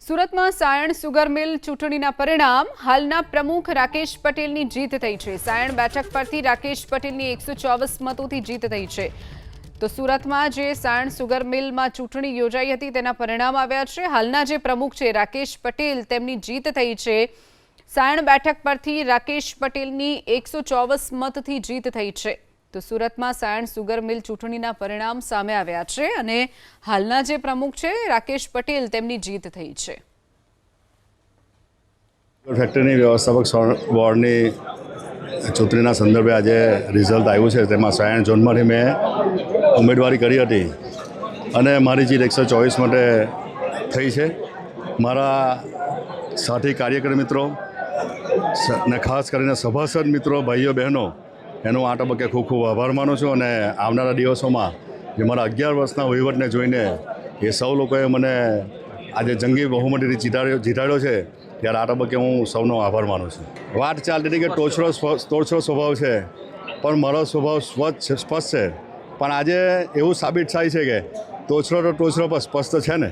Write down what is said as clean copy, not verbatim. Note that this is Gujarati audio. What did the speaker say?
સુરતમાં સાયણ સુગર મિલ ચૂંટણીના પરિણામ હાલના પ્રમુખ રાકેશ પટેલની જીત થઈ છે। સાયણ બેઠક પરથી રાકેશ પટેલની 124 મતોથી જીત થઈ છે। તો સુરતમાં જે સાયણ સુગર મિલમાં ચૂંટણી યોજાઈ હતી તેના પરિણામ આવ્યા છે। હાલના જે પ્રમુખ છે રાકેશ પટેલ તેમની જીત થઈ છે। સાયણ બેઠક પરથી રાકેશ પટેલની 124 મતથી જીત થઈ છે। તો સુરતમાં સાયણ સુગર મિલ ચૂંટણીના પરિણામ સામે આવ્યા છે અને હાલના જે પ્રમુખ છે રાકેશ પટેલ તેમની જીત થઈ છે। ફેક્ટરીની વ્યવસ્થાપક બોર્ડની ચૂંટણીના સંદર્ભે આજે રિઝલ્ટ આવ્યું છે। તેમાં સાયણ ઝોનમાંથી મેં ઉમેદવારી કરી હતી અને મારી જીત 124 માટે થઈ છે। મારા સાથી કાર્યકર મિત્રો ને ખાસ કરીને સભાસદ મિત્રો ભાઈઓ બહેનો એનો આ તબક્કે ખૂબ ખૂબ આભાર માનું છું અને આવનારા દિવસોમાં જે મારા 11 વર્ષના વહીવટને જોઈને એ સૌ લોકોએ મને આજે જંગી બહુમતીથી જીતાડ્યો છે ત્યારે આ તબક્કે હું સૌનો આભાર માનું છું। વાત ચાલતી હતી કે તોછડો સ્વભાવ છે પણ મારો સ્વભાવ સ્પષ્ટ છે, પણ આજે એવું સાબિત થાય છે કે તોછડો તો ટોચડો પર સ્પષ્ટ છે ને।